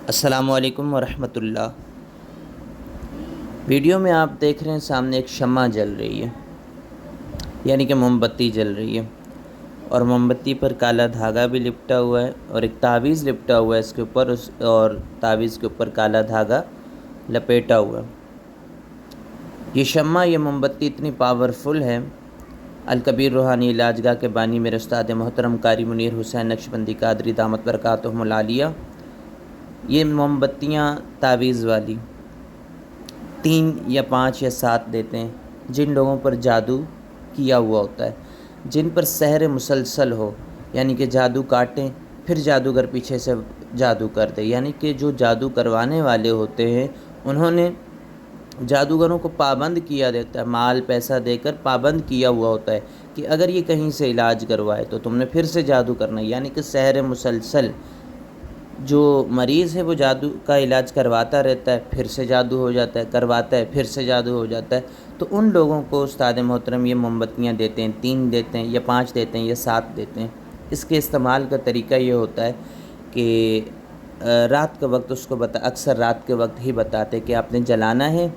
السلام علیکم ورحمۃ اللہ۔ ویڈیو میں آپ دیکھ رہے ہیں سامنے ایک شمع جل رہی ہے، یعنی کہ موم بتی جل رہی ہے، اور موم بتی پر کالا دھاگا بھی لپٹا ہوا ہے اور ایک تعویذ لپٹا ہوا ہے اس کے اوپر، اور تعویذ کے اوپر کالا دھاگا لپیٹا ہوا ہے۔ یہ شمع، یہ موم بتی اتنی پاورفل ہے۔ الکبیر روحانی علاج گاہ کے بانی میرے استاد محترم قاری منیر حسین نقشبندی قادری دامت برکاتہم العالیہ، یہ موم بتیاں تعویذ والی 3 یا 5 یا 7 دیتے ہیں جن لوگوں پر جادو کیا ہوا ہوتا ہے، جن پر سحر مسلسل ہو، یعنی کہ جادو کاٹیں پھر جادوگر پیچھے سے جادو کر دے، یعنی کہ جو جادو کروانے والے ہوتے ہیں انہوں نے جادوگروں کو پابند کیا دیتا ہے، مال پیسہ دے کر پابند کیا ہوا ہوتا ہے کہ اگر یہ کہیں سے علاج کروائے تو تم نے پھر سے جادو کرنا ہے، یعنی کہ سحر مسلسل۔ جو مریض ہے وہ جادو کا علاج کرواتا رہتا ہے، پھر سے جادو ہو جاتا ہے، کرواتا ہے پھر سے جادو ہو جاتا ہے، تو ان لوگوں کو استاد محترم یہ موم بتیاں دیتے ہیں، 3 دیتے ہیں یا 5 دیتے ہیں یا 7 دیتے ہیں۔ اس کے استعمال کا طریقہ یہ ہوتا ہے کہ رات کا وقت اس کو اکثر رات کے وقت ہی بتاتے کہ آپ نے جلانا ہے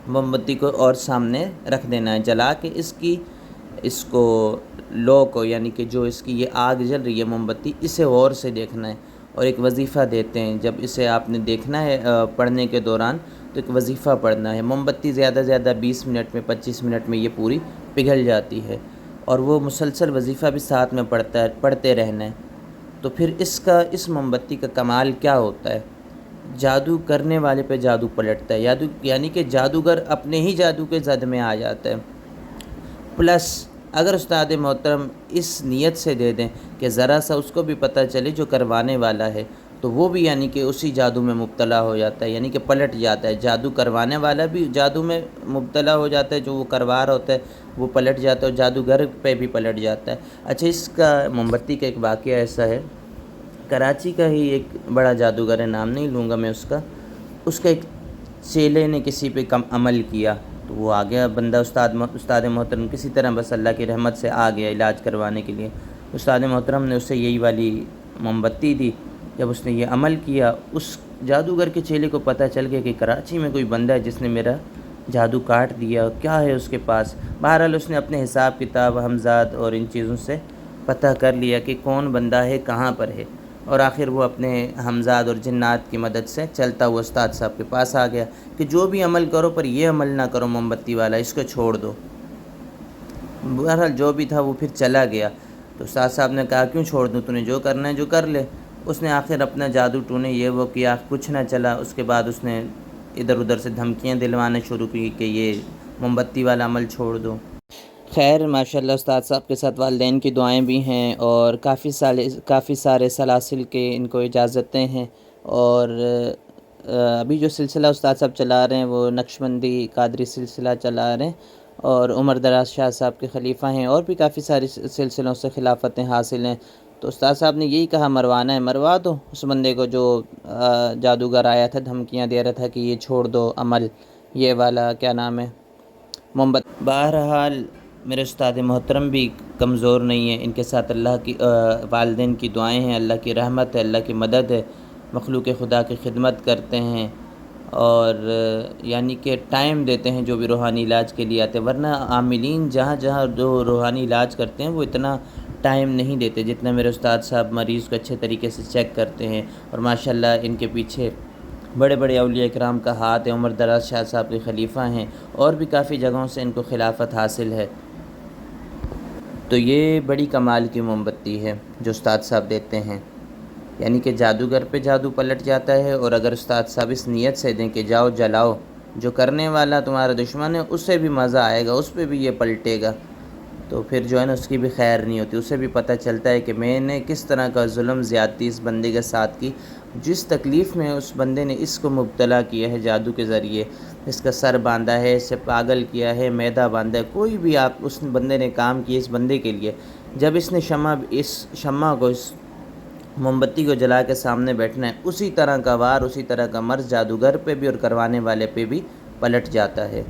موم بتی کو اور سامنے رکھ دینا ہے، جلا کے اس کو لو کو، یعنی کہ جو اس کی یہ آگ جل رہی ہے موم بتی، اسے غور سے دیکھنا ہے، اور ایک وظیفہ دیتے ہیں۔ جب اسے آپ نے دیکھنا ہے پڑھنے کے دوران تو ایک وظیفہ پڑھنا ہے۔ موم بتی زیادہ زیادہ 20 منٹ میں 25 منٹ میں یہ پوری پگھل جاتی ہے، اور وہ مسلسل وظیفہ بھی ساتھ میں پڑھتے رہنا ہے۔ تو پھر اس موم بتی کا کمال کیا ہوتا ہے؟ جادو کرنے والے پہ جادو پلٹتا ہے، یعنی کہ جادوگر اپنے ہی جادو کے زد میں آ جاتا ہے۔ پلس اگر استاد محترم اس نیت سے دے دیں کہ ذرا سا اس کو بھی پتہ چلے جو کروانے والا ہے، تو وہ بھی یعنی کہ اسی جادو میں مبتلا ہو جاتا ہے، یعنی کہ پلٹ جاتا ہے۔ جادو کروانے والا بھی جادو میں مبتلا ہو جاتا ہے، جو وہ کروا رہا ہوتا ہے وہ پلٹ جاتا ہے، اور جادوگر پہ بھی پلٹ جاتا ہے۔ اچھا، اس کا موم بتی کا ایک واقعہ ایسا ہے، کراچی کا ہی ایک بڑا جادوگر ہے، نام نہیں لوں گا میں اس کا ایک چیلے نے کسی پہ کم عمل کیا، تو وہ آ گیا بندہ استاد محترم کسی طرح بس اللہ کی رحمت سے آ گیا علاج کروانے کے لیے۔ استاد محترم نے اسے یہی والی موم بتی دی۔ جب اس نے یہ عمل کیا، اس جادوگر کے چیلے کو پتہ چل گیا کہ کراچی میں کوئی بندہ ہے جس نے میرا جادو کاٹ دیا، کیا ہے اس کے پاس۔ بہرحال اس نے اپنے حساب کتاب ہمزاد اور ان چیزوں سے پتہ کر لیا کہ کون بندہ ہے، کہاں پر ہے، اور آخر وہ اپنے ہمزاد اور جنات کی مدد سے چلتا ہوا استاد صاحب کے پاس آ گیا کہ جو بھی عمل کرو پر یہ عمل نہ کرو موم بتی والا، اس کو چھوڑ دو۔ بہرحال جو بھی تھا وہ پھر چلا گیا، تو استاد صاحب نے کہا کیوں چھوڑ دوں، تو نے جو کرنا ہے جو کر لے۔ اس نے آخر اپنا جادو ٹونے یہ وہ کیا، کچھ نہ چلا۔ اس کے بعد اس نے ادھر ادھر سے دھمکیاں دلوانا شروع کی کہ یہ موم بتی والا عمل چھوڑ دو۔ خیر ماشاءاللہ استاد صاحب کے ساتھ والدین کی دعائیں بھی ہیں، اور کافی سارے سلاسل کے ان کو اجازتیں ہیں، اور ابھی جو سلسلہ استاد صاحب چلا رہے ہیں وہ نقشبندی قادری سلسلہ چلا رہے ہیں، اور عمر دراز شاہ صاحب کے خلیفہ ہیں، اور بھی کافی ساری سلسلوں سے خلافتیں حاصل ہیں۔ تو استاد صاحب نے یہی کہا مروانا ہے مروا دو اس بندے کو جو جادوگر آیا تھا دھمکیاں دے رہا تھا کہ یہ چھوڑ دو عمل، یہ والا کیا نام ہے موم بتی۔ بہرحال میرے استاد محترم بھی کمزور نہیں ہیں، ان کے ساتھ اللہ کی والدین کی دعائیں ہیں، اللہ کی رحمت ہے، اللہ کی مدد ہے، مخلوق خدا کی خدمت کرتے ہیں، اور یعنی کہ ٹائم دیتے ہیں جو بھی روحانی علاج کے لیے آتے ہیں، ورنہ عاملین جہاں جہاں جو روحانی علاج کرتے ہیں وہ اتنا ٹائم نہیں دیتے جتنا میرے استاد صاحب مریض کو اچھے طریقے سے چیک کرتے ہیں، اور ماشاءاللہ ان کے پیچھے بڑے بڑے اولیاء اکرام کا ہاتھ ہے، عمر دراز شاہ صاحب کے خلیفہ ہیں، اور بھی کافی جگہوں سے ان کو خلافت حاصل ہے۔ تو یہ بڑی کمال کی موم بتی ہے جو استاد صاحب دیتے ہیں، یعنی کہ جادوگر پہ جادو پلٹ جاتا ہے، اور اگر استاد صاحب اس نیت سے دیں کہ جاؤ جلاؤ، جو کرنے والا تمہارا دشمن ہے اسے بھی مزہ آئے گا، اس پہ بھی یہ پلٹے گا، تو پھر جو ہے نا اس کی بھی خیر نہیں ہوتی۔ اسے بھی پتہ چلتا ہے کہ میں نے کس طرح کا ظلم زیادتی اس بندے کے ساتھ کی، جس تکلیف میں اس بندے نے اس کو مبتلا کیا ہے جادو کے ذریعے، اس کا سر باندھا ہے، اسے پاگل کیا ہے، معدہ باندھا ہے، کوئی بھی آپ اس بندے نے کام کیا اس بندے کے لیے، جب اس نے اس شمع کو، اس موم بتی کو جلا کے سامنے بیٹھنا ہے، اسی طرح کا وار، اسی طرح کا مرض جادوگر پہ بھی اور کروانے والے پہ بھی پلٹ جاتا ہے۔